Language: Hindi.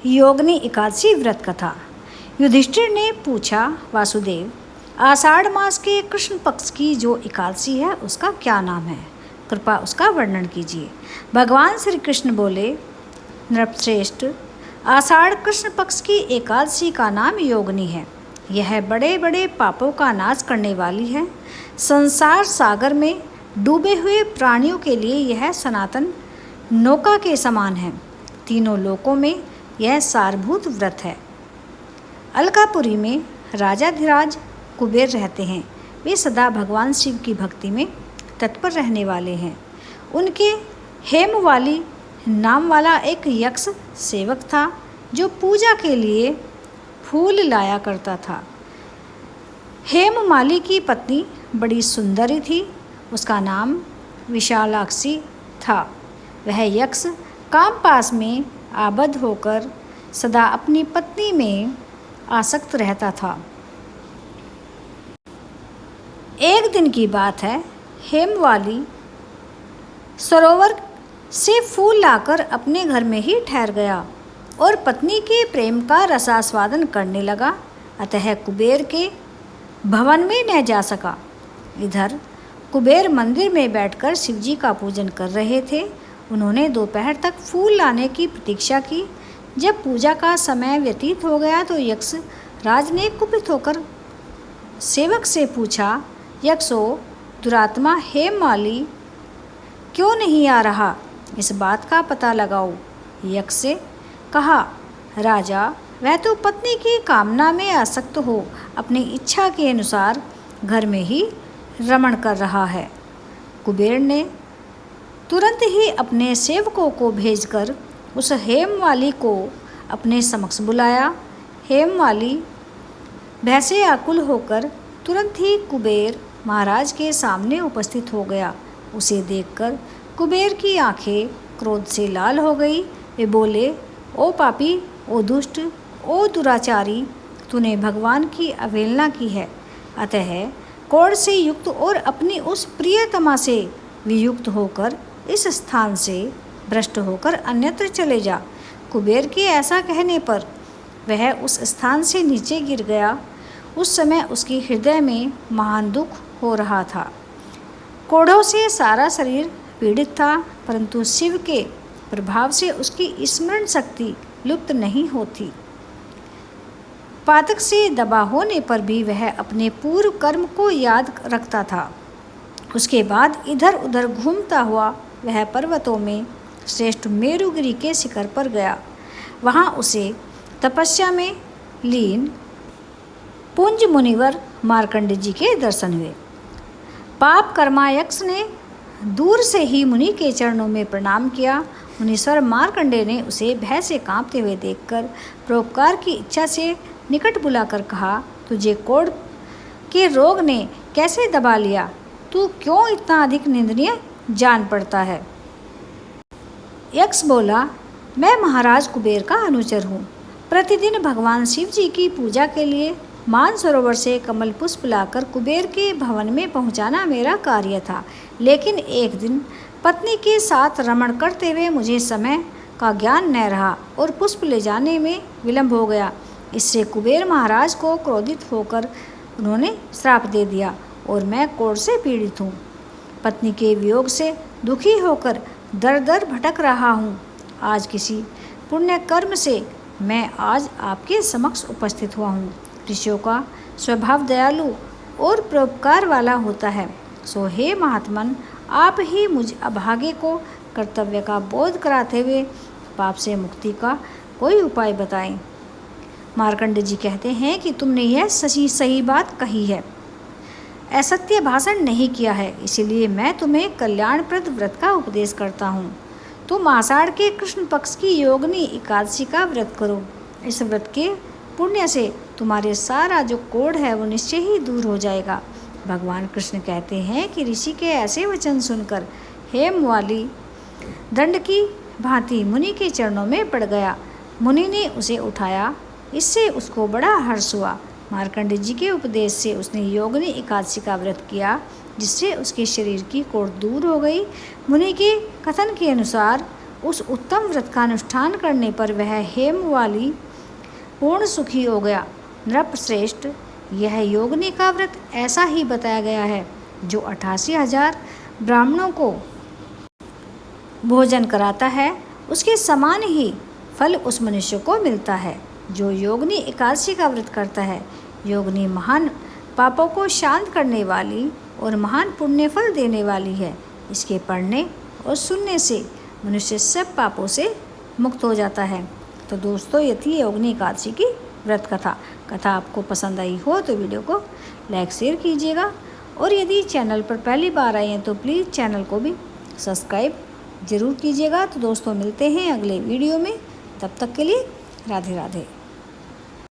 योगिनी एकादशी व्रत कथा। युधिष्ठिर ने पूछा, वासुदेव, आषाढ़ मास के कृष्ण पक्ष की जो एकादशी है उसका क्या नाम है? कृपा उसका वर्णन कीजिए। भगवान श्री कृष्ण बोले, नृपश्रेष्ठ, आषाढ़ कृष्ण पक्ष की एकादशी का नाम योगिनी है। यह बड़े बड़े पापों का नाश करने वाली है। संसार सागर में डूबे हुए प्राणियों के लिए यह सनातन नौका के समान है। तीनों लोकों में यह सारभूत व्रत है। अलकापुरी में राजाधिराज कुबेर रहते हैं। वे सदा भगवान शिव की भक्ति में तत्पर रहने वाले हैं। उनके हेमवाली नाम वाला एक यक्ष सेवक था जो पूजा के लिए फूल लाया करता था। हेममाली की पत्नी बड़ी सुंदरी थी। उसका नाम विशालाक्षी था। वह यक्ष कामपास में आबद्ध होकर सदा अपनी पत्नी में आसक्त रहता था। एक दिन की बात है, हेमवाली सरोवर से फूल लाकर अपने घर में ही ठहर गया और पत्नी के प्रेम का रसास्वादन करने लगा। अतः कुबेर के भवन में न जा सका। इधर कुबेर मंदिर में बैठकर शिवजी का पूजन कर रहे थे। उन्होंने दोपहर तक फूल लाने की प्रतीक्षा की। जब पूजा का समय व्यतीत हो गया तो यक्ष राज ने कुपित होकर सेवक से पूछा, यक्षो, दुरात्मा हेममाली क्यों नहीं आ रहा? इस बात का पता लगाओ। यक्ष से कहा, राजा, वह तो पत्नी की कामना में आसक्त हो अपनी इच्छा के अनुसार घर में ही रमण कर रहा है। कुबेर ने तुरंत ही अपने सेवकों को भेजकर उस हेमवाली को अपने समक्ष बुलाया। हेमवाली भय से आकुल होकर तुरंत ही कुबेर महाराज के सामने उपस्थित हो गया। उसे देखकर कुबेर की आंखें क्रोध से लाल हो गई। वे बोले, ओ पापी, ओ दुष्ट, ओ दुराचारी, तूने भगवान की अवहेलना की है। अतः क्रोध से युक्त और अपनी उस प्रियतमा से वियुक्त होकर इस स्थान से भ्रष्ट होकर अन्यत्र चले जा। कुबेर के ऐसा कहने पर वह उस स्थान से नीचे गिर गया। उस समय उसके हृदय में महान दुख हो रहा था। कोढ़ों से सारा शरीर पीड़ित था, परंतु शिव के प्रभाव से उसकी स्मरण शक्ति लुप्त नहीं होती। पातक से दबा होने पर भी वह अपने पूर्व कर्म को याद रखता था। उसके बाद इधर उधर घूमता हुआ वह पर्वतों में श्रेष्ठ मेरुगिरी के शिखर पर गया। वहाँ उसे तपस्या में लीन पुंज मुनिवर मार्कंड जी के दर्शन हुए। पाप कर्मा यक्ष ने दूर से ही मुनि के चरणों में प्रणाम किया। मुनीश्वर मार्कंडे ने उसे भय से कांपते हुए देखकर परोपकार की इच्छा से निकट बुलाकर कहा, तुझे कोढ़ के रोग ने कैसे दबा लिया? तू क्यों इतना अधिक निंदनीय जान पड़ता है? यक्ष बोला, मैं महाराज कुबेर का अनुचर हूँ। प्रतिदिन भगवान शिव जी की पूजा के लिए मानसरोवर से कमल पुष्प लाकर कुबेर के भवन में पहुँचाना मेरा कार्य था। लेकिन एक दिन पत्नी के साथ रमण करते हुए मुझे समय का ज्ञान न रहा और पुष्प ले जाने में विलम्ब हो गया। इससे कुबेर महाराज को क्रोधित होकर उन्होंने श्राप दे दिया और मैं कोढ़ से पीड़ित हूँ। पत्नी के वियोग से दुखी होकर दर दर भटक रहा हूँ। आज किसी पुण्य कर्म से मैं आज आपके समक्ष उपस्थित हुआ हूँ। ऋषियों का स्वभाव दयालु और परोपकार वाला होता है। सो हे महात्मन, आप ही मुझ अभागे को कर्तव्य का बोध कराते हुए पाप से मुक्ति का कोई उपाय बताएं। मार्कंड जी कहते हैं कि तुमने यह सही बात कही है, असत्य भाषण नहीं किया है, इसीलिए मैं तुम्हें कल्याणप्रद व्रत का उपदेश करता हूँ। तुम आषाढ़ के कृष्ण पक्ष की योगिनी एकादशी का व्रत करो। इस व्रत के पुण्य से तुम्हारे सारा जो कोढ़ है वो निश्चय ही दूर हो जाएगा। भगवान कृष्ण कहते हैं कि ऋषि के ऐसे वचन सुनकर हेमवाली दंड की भांति मुनि के चरणों में पड़ गया। मुनि ने उसे उठाया, इससे उसको बड़ा हर्ष हुआ। मार्कंड जी के उपदेश से उसने योगिनी एकादशी का व्रत किया, जिससे उसके शरीर की कोढ़ दूर हो गई। मुनि के कथन के अनुसार उस उत्तम व्रत का अनुष्ठान करने पर वह हेमवाली पूर्ण सुखी हो गया। नृपश्रेष्ठ, यह योगिनी का व्रत ऐसा ही बताया गया है जो 88,000 ब्राह्मणों को भोजन कराता है, उसके समान ही फल उस मनुष्य को मिलता है जो योगिनी एकादशी का व्रत करता है। योगिनी महान पापों को शांत करने वाली और महान पुण्य फल देने वाली है। इसके पढ़ने और सुनने से मनुष्य सब पापों से मुक्त हो जाता है। तो दोस्तों, ये थी योगिनी एकादशी की व्रत कथा आपको पसंद आई हो तो वीडियो को लाइक शेयर कीजिएगा, और यदि चैनल पर पहली बार आए हैं तो प्लीज़ चैनल को भी सब्सक्राइब ज़रूर कीजिएगा। तो दोस्तों, मिलते हैं अगले वीडियो में, तब तक के लिए राधे राधे।